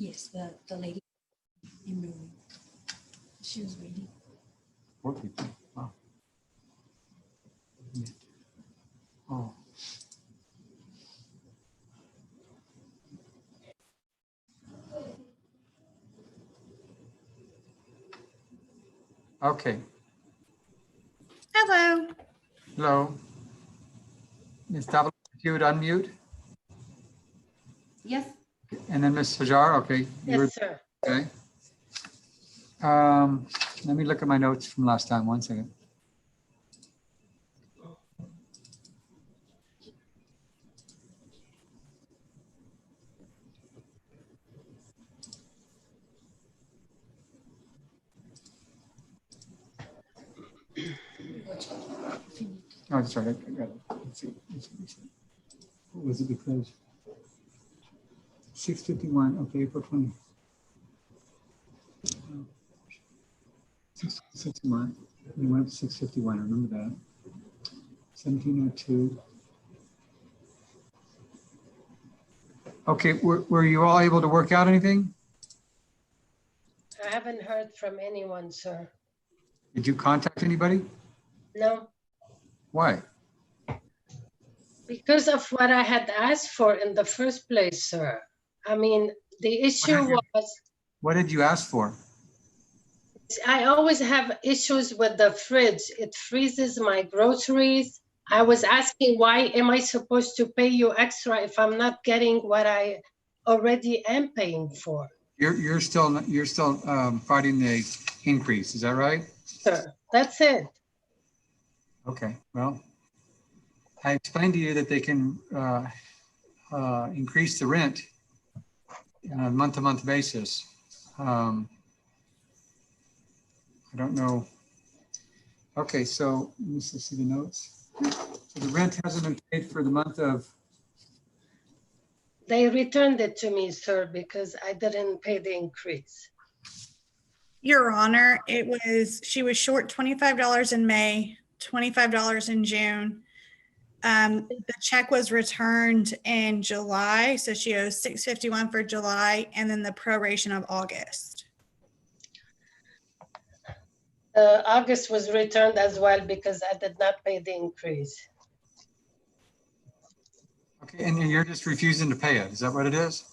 Yes, the lady in blue. She was waiting. 4 people. Wow. Yeah. Oh. Okay. Hello. Hello. Ms. Davila, if you would unmute, Yes. and then Ms. Hajar, okay. You were, Yes, sir. okay. Let me look at my notes from last time. 1 second. Oh, that's right. I got it. Let's see. What was it because? 6:51, okay, April 20. 6:51. You went up to 6:51. I remember that. 17:02. Okay, were you all able to work out anything? I haven't heard from anyone, sir. Did you contact anybody? No, Why? because of what I had asked for in the first place, sir. I mean, the issue was, What did you ask for? I always have issues with the fridge. It freezes my groceries. I was asking, why am I supposed to pay you extra if I'm not getting what I already am paying for? You're still fighting the increase, is that right? Sir, that's it. Okay, well, I explained to you that they can increase the rent on a month-to-month basis. I don't know. Okay, so let me see the notes. So the rent hasn't been paid for the month of, They returned it to me, sir, because I didn't pay the increase. Your Honor, she was short $25 in May, $25 in June. The check was returned in July, so she owes $651 for July, and then the proration of August. August was returned as well because I did not pay the increase. okay, and you're just refusing to pay it, is that what it is?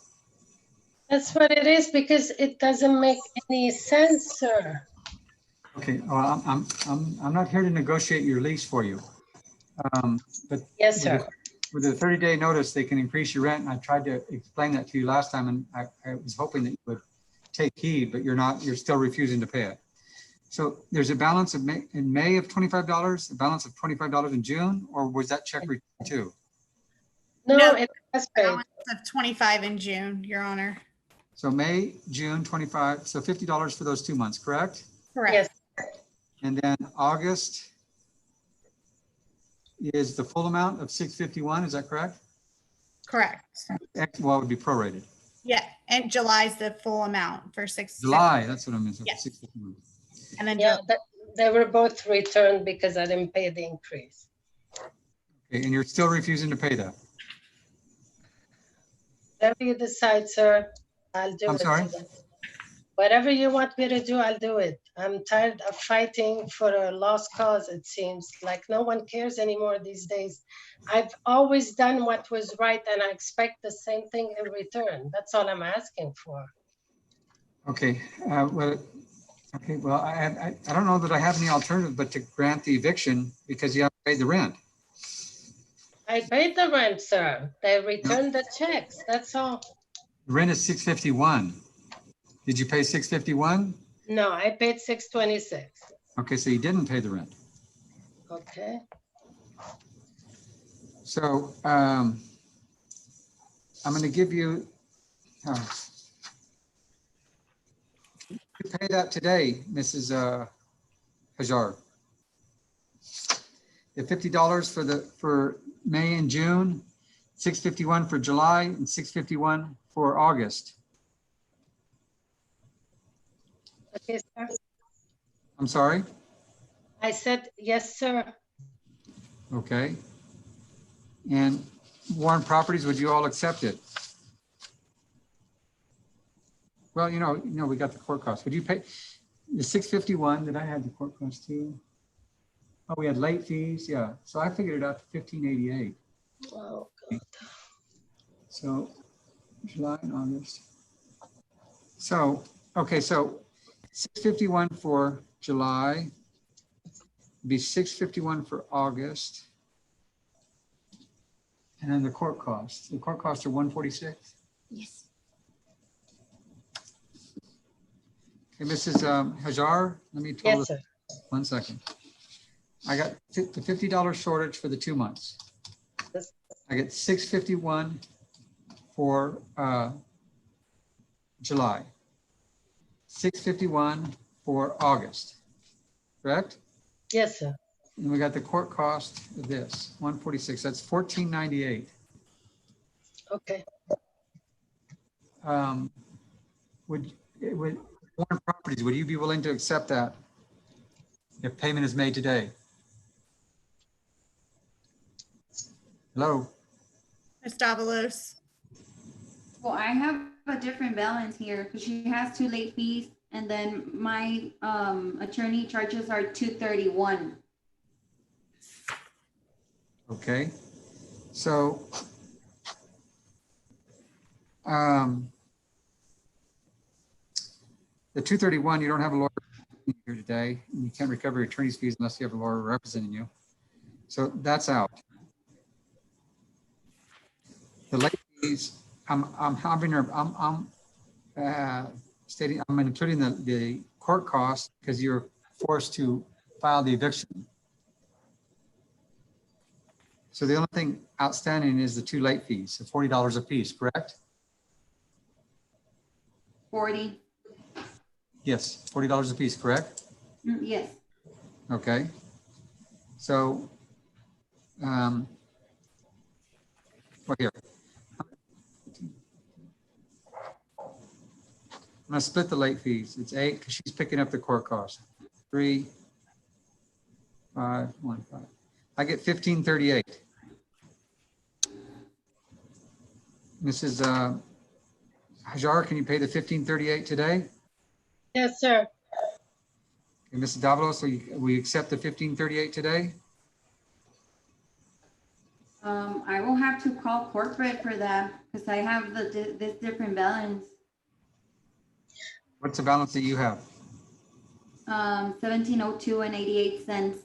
That's what it is, because it doesn't make any sense, sir. Okay, well, I'm not here to negotiate your lease for you. But Yes, sir. with a 30-day notice, they can increase your rent. And I tried to explain that to you last time, and I was hoping that you would take heed, but you're still refusing to pay it. So there's a balance of in May of $25, a balance of $25 in June, or was that check returned too? No, it has paid. Balance of $25 in June, Your Honor. So May, June, 25, so $50 for those 2 months, correct? Correct. Yes, And then August is the full amount of $651, is that correct? Correct. Well, it would be prorated. Yeah, and July's the full amount for $650. July, that's what I meant. Yes. 651. And then yeah, they were both returned because I didn't pay the increase. Okay, and you're still refusing to pay that? Whatever you decide, sir, I'll do it. I'm sorry? Whatever you want me to do, I'll do it. I'm tired of fighting for a lost cause, it seems. Like no one cares anymore these days. I've always done what was right, and I expect the same thing in return. That's all I'm asking for. Okay, well, I don't know that I have any alternative but to grant the eviction because you haven't paid the rent. I paid the rent, sir. They returned the checks, that's all. The rent is $651. Did you pay $651? No, I paid $626. Okay, so you didn't pay the rent. Okay. So I'm going to give you, you pay that today, Mrs. Hajar. The $50 for May and June, $651 for July, and $651 for August. Okay, sir. I'm sorry? I said, yes, sir. Okay. And Warren Properties, would you all accept it? Well, we got the court costs. Would you pay the 651 that I had the court costs too? Oh, we had late fees. Yeah. So I figured it out to 1588. Oh, God. So July and August. So, okay, so 651 for July, be 651 for August. And then the court costs. The court costs are 146. Yes. Okay, Mrs. Hajar, let me total Yes, this. sir. 1 second. I got the $50 shortage for the 2 months. Yes. I get 651 for July. 651 for August, correct? Yes, sir. And we got the court cost of this, 146, that's 1498. Okay. Would Warren Properties, would you be willing to accept that if payment is made today? Hello? Ms. Davalos. Well, I have a different balance here because she has 2 late fees and then my attorney charges are 231. Okay, so the 231, you don't have a lawyer here today, and you can't recover your attorney's fees unless you have a lawyer representing you. So that's out. The late fees, I'm stating, I'm including the court costs because you're forced to file the eviction. So the only thing outstanding is the 2 late fees, of $40 a piece, correct? 40. Yes, $40 a piece, correct? Yes. Okay. So, well, here. I'm gonna split the late fees. It's 8 because she's picking up the court cost. 3, 5, 1, 5. I get 1538. Mrs. Hajar, can you pay the 1538 today? Yes, sir. Okay, Mrs. Davalos, so we accept the 1538 today? I will have to call corporate for that because I have this different balance. What's the balance that you have? 1702 and 88 cents.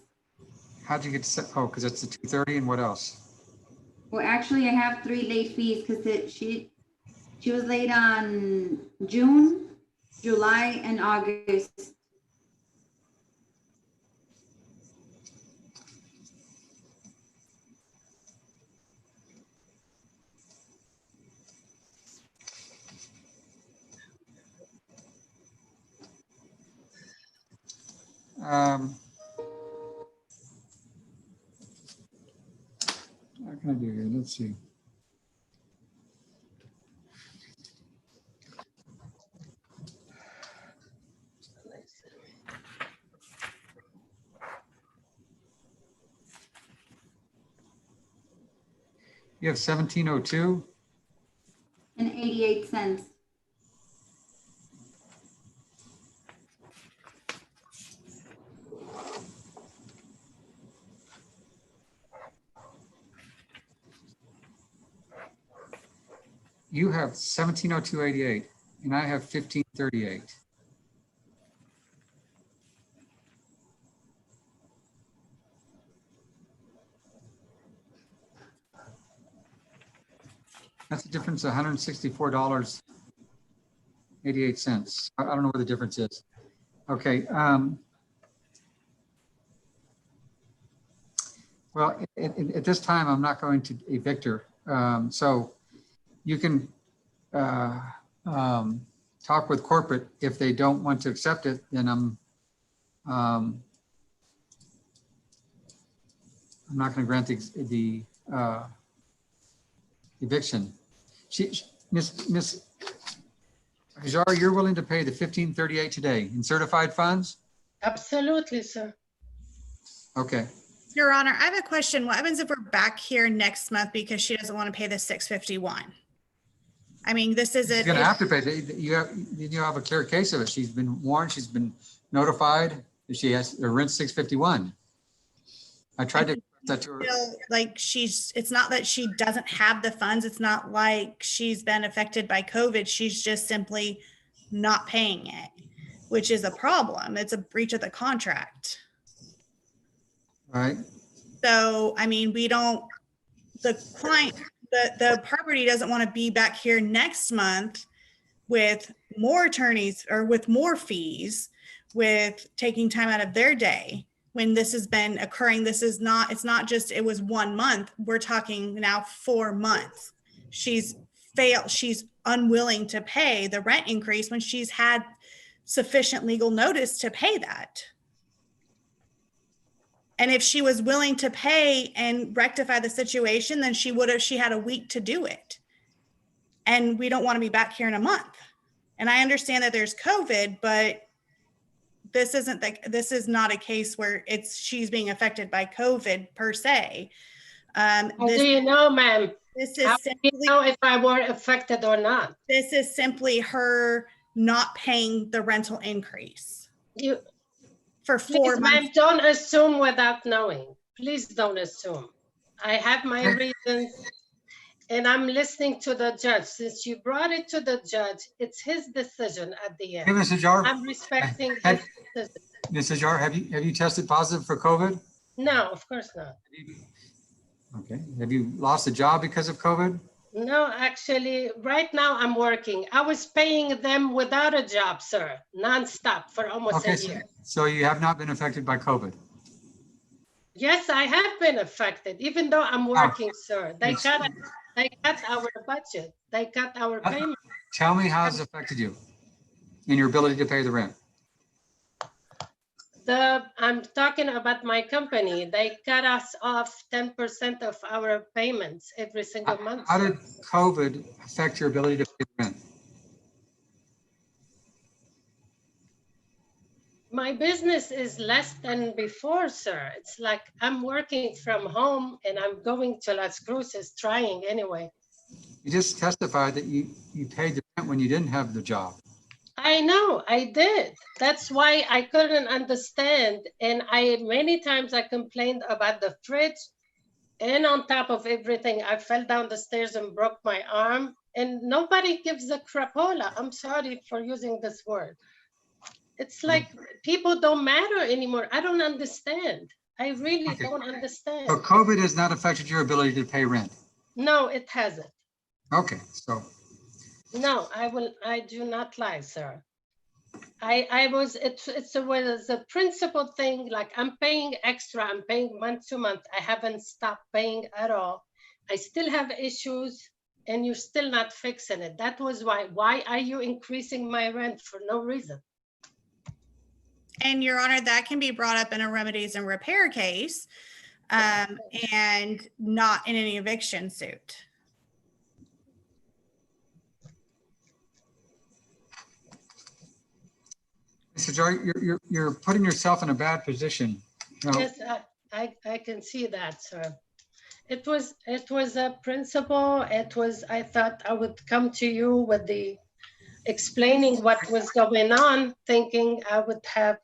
How'd you get to, oh, because it's the 230 and what else? Well, actually, I have 3 late fees because she was late on June, July, and August. What can I do here? Let's see. You have 1702. And 88 cents. You have 1702.88 and I have 1538. That's a difference of $164.88. I don't know what the difference is. Okay. Well, at this time, I'm not going to evict her. So you can talk with corporate. If they don't want to accept it, then I'm not going to grant the eviction. Miss Hajar, you're willing to pay the 1538 today in certified funds? Absolutely, sir. Okay. Your Honor, I have a question. What happens if we're back here next month because she doesn't want to pay the 651? I mean, this She's isn't, gonna have to pay. You have a clear case of it. She's been warned, she's been notified that she has, her rent's 651. I tried to, that to her. still, like, it's not that she doesn't have the funds. It's not like she's been affected by COVID. She's just simply not paying it, which is a problem. It's a breach of the contract. Right, So, I mean, the client, the property doesn't want to be back here next month with more attorneys or with more fees, with taking time out of their day when this has been occurring. It's not just, it was 1 month. We're talking now 4 months. She's unwilling to pay the rent increase when she's had sufficient legal notice to pay that. And if she was willing to pay and rectify the situation, then she had a week to do it. And we don't want to be back here in a month. And I understand that there's COVID, but this is not a case where she's being affected by COVID per se. How do you know, ma'am? This How is do you know if I were affected or not? This is simply her not paying the rental increase You, for 4 please, months. ma'am, don't assume without knowing. Please don't assume. I have my reasons, and I'm listening to the judge. Since you brought it to the judge, it's his decision at the hey, end. Mrs. Jar, I'm respecting his decision. Mrs. Jar, have you tested positive for COVID? No, of course not. Okay, have you lost a job because of COVID? No, actually, right now I'm working. I was paying them without a job, sir, nonstop for almost Okay, a year. so you have not been affected by COVID? Yes, I have been affected, even though I'm working, sir. They Yes. cut our budget. They cut our payment. Tell me how it's affected you in your ability to pay the rent. I'm talking about my company. They cut us off 10% of our payments every single month. How sir. did COVID affect your ability to pay the rent? My business is less than before, sir. It's like I'm working from home and I'm going to Las Cruces trying anyway. You just testified that you paid the rent when you didn't have the job. I know, I did. That's why I couldn't understand. And many times I complained about the fridge. And on top of everything, I fell down the stairs and broke my arm. And nobody gives a crapola. I'm sorry for using this word. It's like people don't matter anymore. I don't understand. I really Okay. don't understand. So COVID has not affected your ability to pay rent. No, it hasn't. Okay, so No, I do not lie, sir. It was a principal thing, like I'm paying extra, I'm paying month to month. I haven't stopped paying at all. I still have issues and you're still not fixing it. That was why are you increasing my rent for no reason? And Your Honor, that can be brought up in a remedies and repair case, and not in any eviction suit. Mr. Jar, you're putting yourself in a bad position. You know, Yes, I can see that, sir. It was a principle. I thought I would come to you with the explaining what was going on, thinking I would have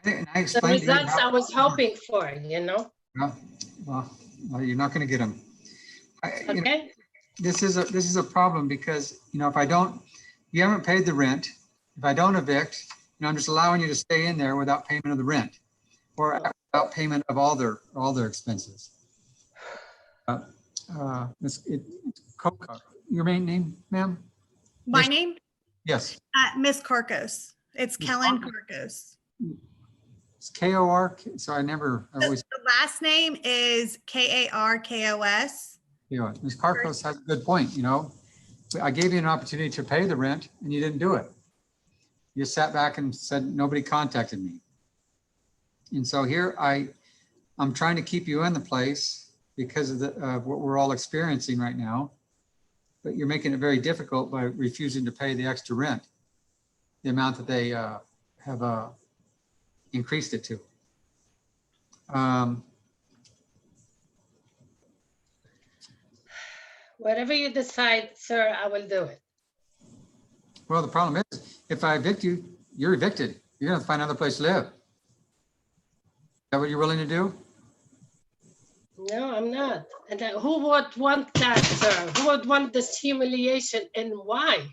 and I the explained to you results I how- was hoping for, you know? Well, you're not going to get them. Okay, This is a problem because, if you haven't paid the rent, if I don't evict, I'm just allowing you to stay in there without payment of the rent or without payment of all their expenses. Your main name, ma'am? My Yes. name, Yes, Miss Carcos. It's Miss Kellen Carcos. Carcos. it's KOR. So I always, The last name is Karkos. Ms. Carcos has a good point, I gave you an opportunity to pay the rent and you didn't do it. You sat back and said, nobody contacted me. And so here I'm trying to keep you in the place because of what we're all experiencing right now. But you're making it very difficult by refusing to pay the extra rent, the amount that they have increased it to. Whatever you decide, sir, I will do it. Well, the problem is, if I evict you, you're evicted. You're gonna have to find another place to live. Is that what you're willing to do? No, I'm not. And who would want that, sir? Who would want this humiliation and why?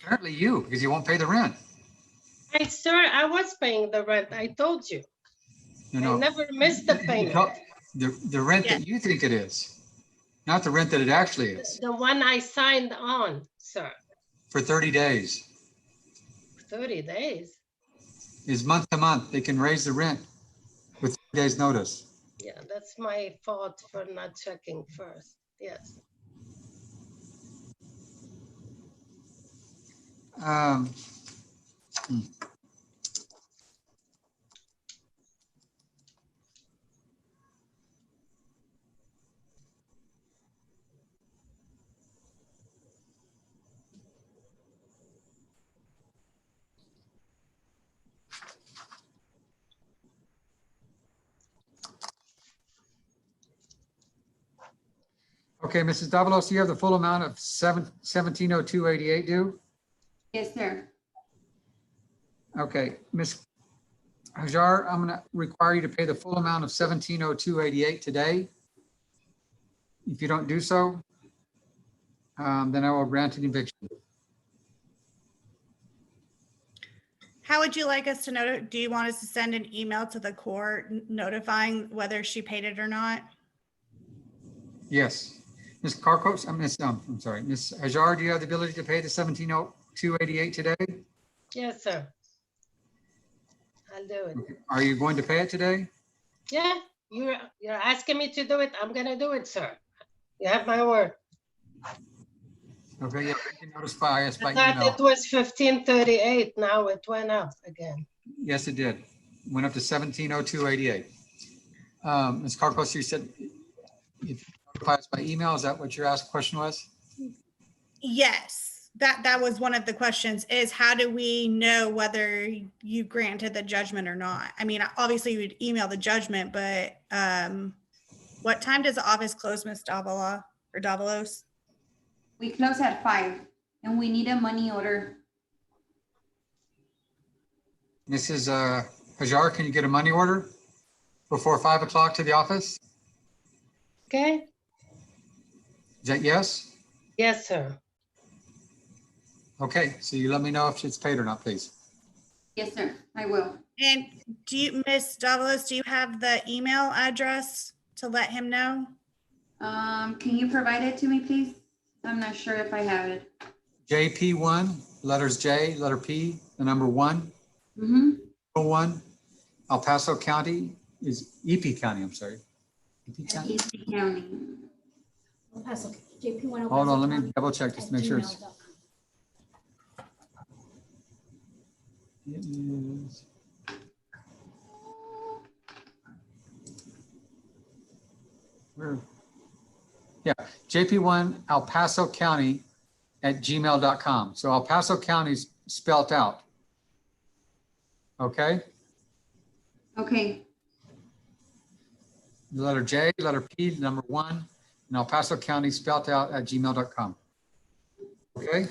Apparently you, because you won't pay the rent. Sir, I was paying the rent. I told you. You I know, never missed the payment. the rent that you think it is, not the rent that it actually is, The one I signed on, sir. for 30 days. 30 days. Is month to month. They can raise the rent with 30 days notice. Yeah, that's my fault for not checking first. Yes. Um, Okay, Mrs. Davalos, you have the full amount of 1702.88 due? Yes, sir. Okay, Ms. Hajar, I'm gonna require you to pay the full amount of 1702.88 today. If you don't do so, then I will grant an eviction. How would you like us to do you want us to send an email to the court notifying whether she paid it or not? Yes. Ms. Carcos, I'm sorry, Ms. Hajar, do you have the ability to pay the 1702.88 today? Yes, sir. I'll do it. Are you going to pay it today? Yeah, you're asking me to do it. I'm gonna do it, sir. You have my word. Okay, yeah, you can notify us by I thought email. it was 1538. Now it went up again. Yes, it did. Went up to 1702.88. Ms. Carcos, you said if you notify us by email, is that what your question was? Yes, that was one of the questions, is how do we know whether you granted the judgment or not? I mean, obviously you would email the judgment, but what time does the office close, Ms. Davila or Davalos? We close at 5 and we need a money order. Mrs. Hajar, can you get a money order before 5 o'clock to the office? Okay? Is that yes? Yes, sir. Okay, so you let me know if it's paid or not, please. Yes, sir, I will. And do you, Ms. Davalos, do you have the email address to let him know? Can you provide it to me, please? I'm not sure if I have it. JP1, letters J, letter P, the number 1, Mm-hmm. 1, El Paso County is EP County, I'm sorry. EP County? East County. El Paso, JP1 El Hold Paso on, let me County double check just to make sure it's. @gmail.com. It is. Where? Yeah, JP1 El Paso County @gmail.com. So El Paso County's spelt out. Okay, Okay, the letter J, letter P, number 1, and El Paso County spelt out @gmail.com. Okay,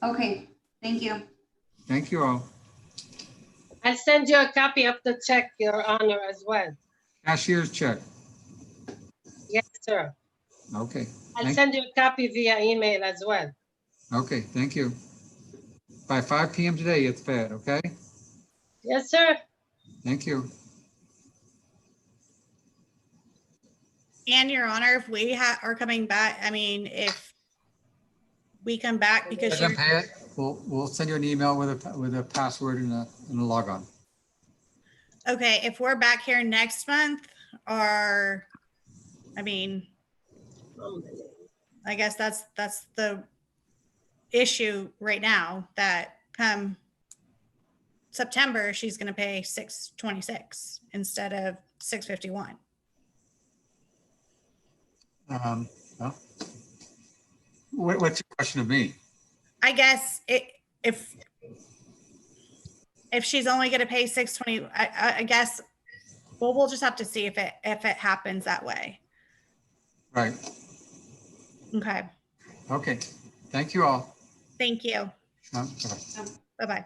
okay, thank you. thank you all. I'll send you a copy of the check, Your Honor, as well. Cashier's check. Yes, sir. Okay, I'll Thank- send you a copy via email as well. okay, thank you. By 5 p.m. today, it's paid, okay? Yes, sir. Thank you. And Your Honor, if we are coming back, I mean, if we come back because Doesn't you're, pay it, we'll send you an email with a password and a logon. okay, if we're back here next month, or, I mean, I guess that's the issue right now, that come September, she's gonna pay $626 instead of $651. Well, what's your question of me? I guess if she's only gonna pay $620, I guess Well, we'll just have to see if it happens that way. Right. Okay, Okay. Thank you all. thank you. Bye-bye. Bye-bye.